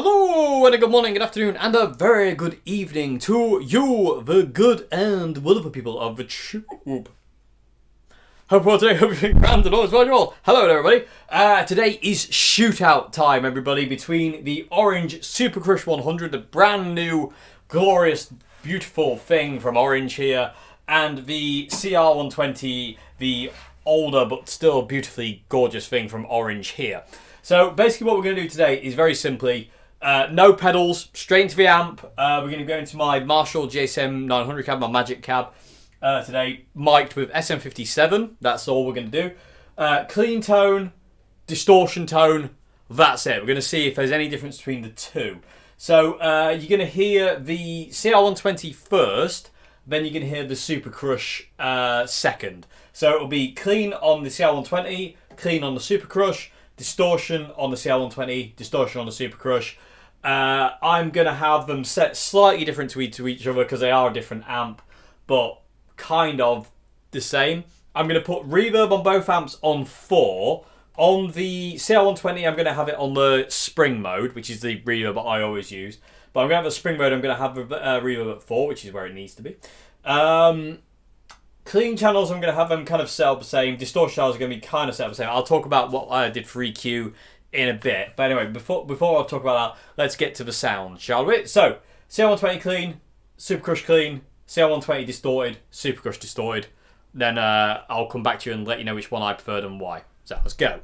Hello and a good morning, good afternoon, and a very good evening to you, the good and wonderful people of the tube. Hope all today, hope you're doing grand and all is well and all. Hello everybody. Today is shootout time, everybody, between the Orange Super Crush 100, the brand new, glorious, beautiful thing from Orange here, and the CR120, the older but still beautifully gorgeous thing from Orange here. So basically what we're going to do today is very simply no pedals, straight into the amp. We're going to go into my Marshall GSM 900 cab, my Magic cab today, mic'd with SM57. That's all we're going to do. Clean tone, distortion tone, that's it. We're going to see if there's any difference between the two. So you're going to hear the CR120 first, then you're going to hear the Super Crush second. So it'll be clean on the CR120, clean on the Super Crush, distortion on the CR120, distortion on the Super Crush. I'm going to have them set slightly different to each other because they are a different amp, but kind of the same. I'm going to put reverb on both amps on 4. On the CR120, I'm going to have it on the spring mode, which is the reverb that I always use. But I'm going to have a spring mode, I'm going to have a reverb at 4, which is where it needs to be. Clean channels, I'm going to have them kind of set up the same. Distortion channels are going to be kind of set up the same. I'll talk about what I did for EQ in a bit. But anyway, before I talk about that, let's get to the sound, shall we? So, CR120 clean, Super Crush clean, CR120 distorted, Super Crush distorted. Then I'll come back to you and let you know which one I preferred and why. So, let's go.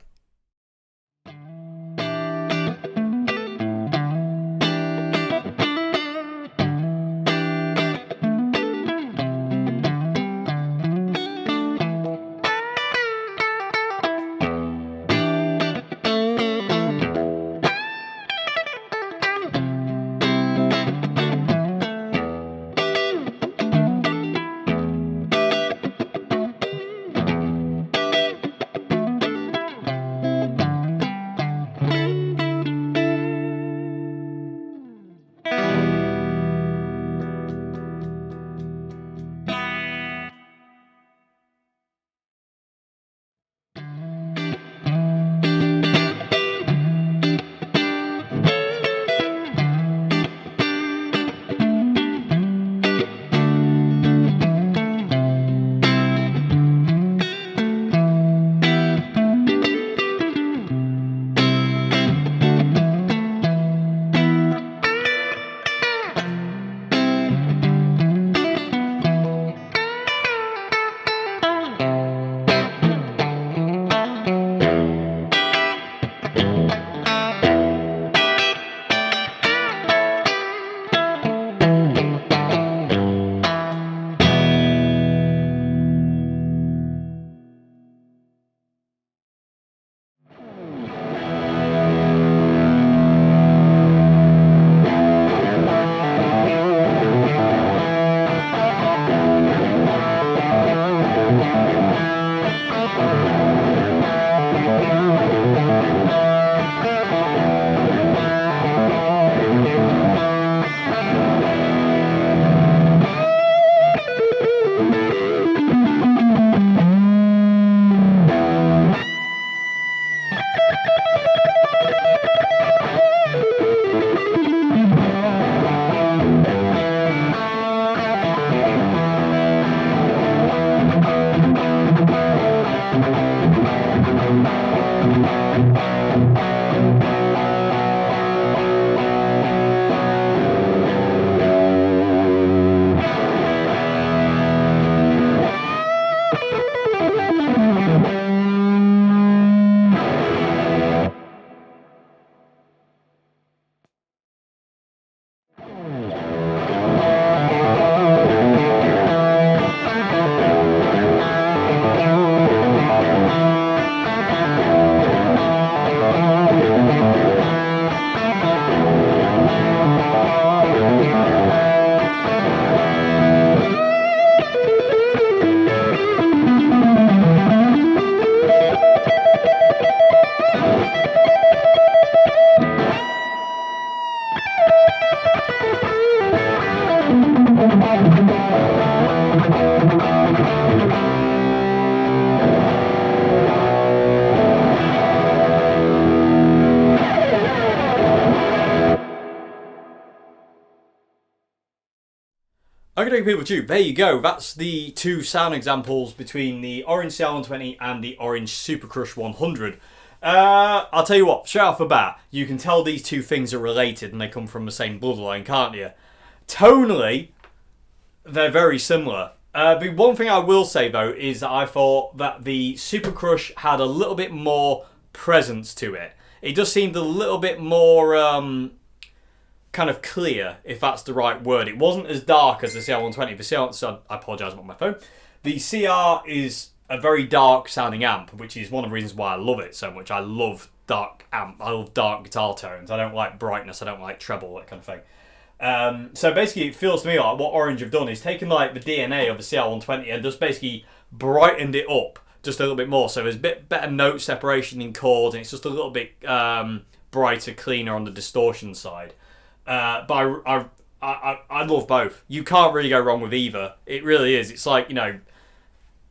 Okay, people too. There you go. That's the two sound examples between the orange CR120 and the orange Super Crush 100. I'll tell you what, straight off the bat, you can tell these two things are related and they come from the same bloodline, can't you? Tonally, they're very similar. The one thing I will say though is that I thought that the Super Crush had a little bit more presence to it. It just seemed a little bit more kind of clear, if that's the right word. It wasn't as dark as the CR120. The CR, so I apologise, I'm on my phone. The CR is a very dark sounding amp, which is one of the reasons why I love it so much. I love dark amp. I love dark guitar tones. I don't like brightness. I don't like treble, that kind of thing. So basically, it feels to me like what Orange have done is taken like the DNA of the CR120 and just basically brightened it up just a little bit more. So there's a bit better note separation in chords, and it's just a little bit brighter, cleaner on the distortion side. But I love both. You can't really go wrong with either. It really is. It's like, you know,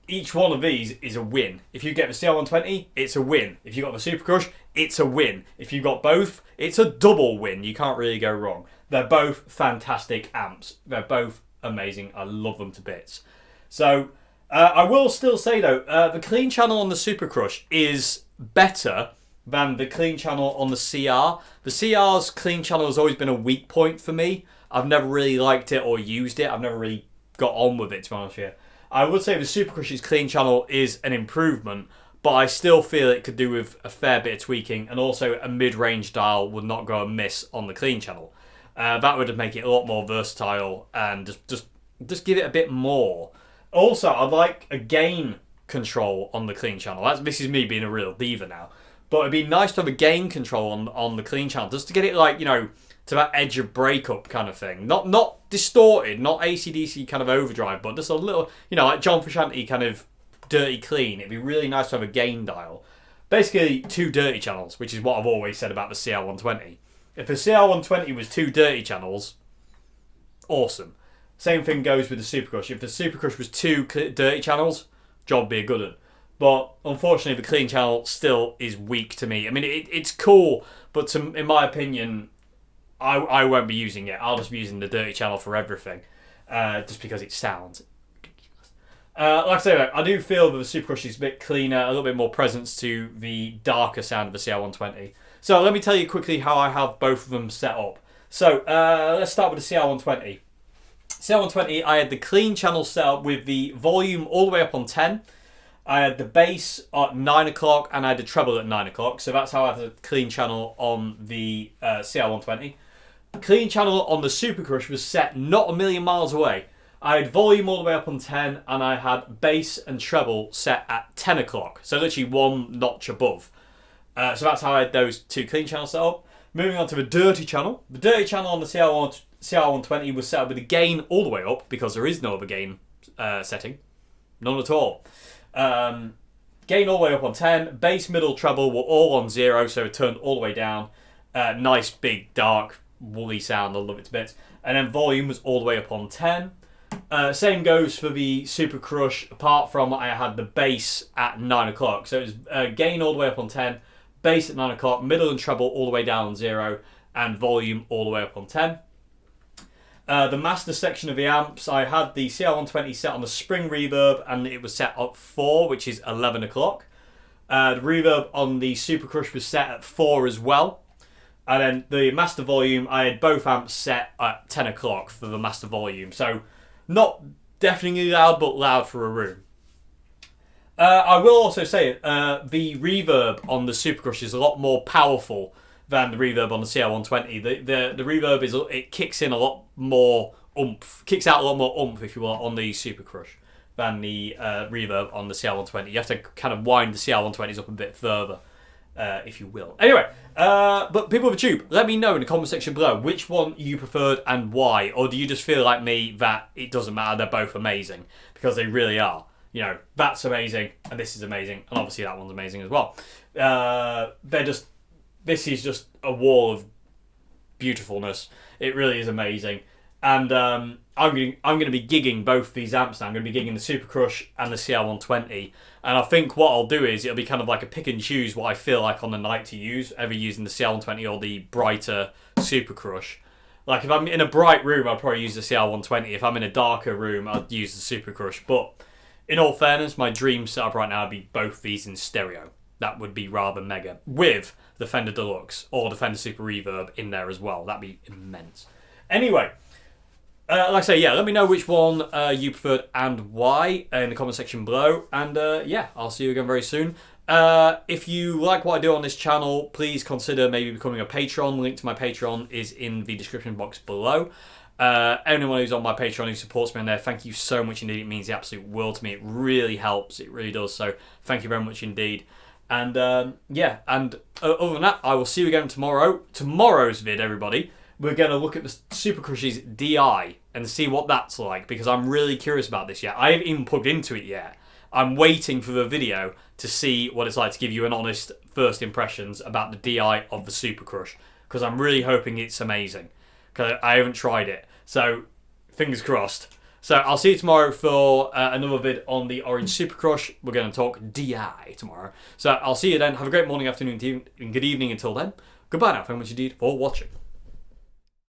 each one of these is a win. If you get the CR120, it's a win. If you got the Super Crush, it's a win. If you got both, it's a double win. You can't really go wrong. They're both fantastic amps. They're both amazing. I love them to bits. So I will still say though, the clean channel on the Super Crush is better than the clean channel on the CR. The CR's clean channel has always been a weak point for me. I've never really liked it or used it. I've never really got on with it, to be honest with you. I would say the Super Crush's clean channel is an improvement, but I still feel it could do with a fair bit of tweaking, and also a mid-range dial would not go amiss on the clean channel. That would make it a lot more versatile and just give it a bit more. Also, I'd like a gain control on the clean channel. This is me being a real diva now. But it'd be nice to have a gain control on the clean channel, just to get it like, you know, to that edge of breakup kind of thing. Not distorted, not AC/DC kind of overdrive, but just a little, you know, like John Frusciante kind of dirty clean. It'd be really nice to have a gain dial. Basically, two dirty channels, which is what I've always said about the CR120. If the CR120 was two dirty channels, awesome. Same thing goes with the Super Crush. If the Super Crush was two dirty channels, job would be a good one. But unfortunately, the clean channel still is weak to me. I mean, it's cool, but in my opinion, I won't be using it. I'll just be using the dirty channel for everything, just because it sounds ridiculous. Like I say, I do feel that the Super Crush is a bit cleaner, a little bit more presence to the darker sound of the CR120. So let me tell you quickly how I have both of them set up. So let's start with the CR120. CR120, I had the clean channel set up with the volume all the way up on 10. I had the bass at 9 o'clock and I had the treble at 9 o'clock. So that's how I had the clean channel on the CR120. The clean channel on the Super Crush was set not a million miles away. I had volume all the way up on 10 and I had bass and treble set at 10 o'clock. So literally one notch above. So that's how I had those two clean channels set up. Moving on to the dirty channel. The dirty channel on the CR120 was set up with the gain all the way up because there is no other gain setting. None at all. Gain all the way up on 10. Bass, middle, treble were all on 0, so it turned all the way down. Nice, big, dark, woolly sound. I love it to bits. And then volume was all the way up on 10. Same goes for the Super Crush, apart from I had the bass at 9 o'clock. So it was gain all the way up on 10, bass at 9 o'clock, middle and treble all the way down on 0, and volume all the way up on 10. The master section of the amps, I had the CR120 set on the spring reverb and it was set at 4, which is 11 o'clock. The reverb on the Super Crush was set at 4 as well. And then the master volume, I had both amps set at 10 o'clock for the master volume. So not deafeningly loud, but loud for a room. I will also say the reverb on the Super Crush is a lot more powerful than the reverb on the CR120. The reverb it kicks in a lot more oomph, kicks out a lot more oomph, if you will, on the Super Crush than the reverb on the CR120. You have to kind of wind the CR120s up a bit further, if you will. Anyway, but people of the tube, let me know in the comment section below which one you preferred and why, or do you just feel like me that it doesn't matter, they're both amazing, because they really are. You know, that's amazing and this is amazing, and obviously that one's amazing as well. This is just a wall of beautifulness. It really is amazing. And I'm going to be gigging both these amps now. I'm going to be gigging the Super Crush and the CR120. And I think what I'll do is it'll be kind of like a pick and choose what I feel like on the night to use, either using the CR120 or the brighter Super Crush. Like, if I'm in a bright room, I'd probably use the CR120. If I'm in a darker room, I'd use the Super Crush. But in all fairness, my dream setup right now would be both these in stereo. That would be rather mega. With the Fender Deluxe or the Fender Super Reverb in there as well. That'd be immense. Anyway, like I say, yeah, let me know which one you preferred and why in the comment section below. And yeah, I'll see you again very soon. If you like what I do on this channel, please consider maybe becoming a Patreon. Link to my Patreon is in the description box below. Anyone who's on my Patreon who supports me on there, thank you so much indeed. It means the absolute world to me. It really helps. It really does. So thank you very much indeed. And yeah, and other than that, I will see you again tomorrow. Tomorrow's vid, everybody. We're going to look at the Super Crush's DI and see what that's like, because I'm really curious about this yet. I haven't even plugged into it yet. I'm waiting for the video to see what it's like, to give you an honest first impressions about the DI of the Super Crush, because I'm really hoping it's amazing, because I haven't tried it. So, fingers crossed. So, I'll see you tomorrow for another vid on the Orange Super Crush. We're going to talk DI tomorrow. So, I'll see you then. Have a great morning, afternoon, and good evening until then. Goodbye now. Thank you much indeed for watching.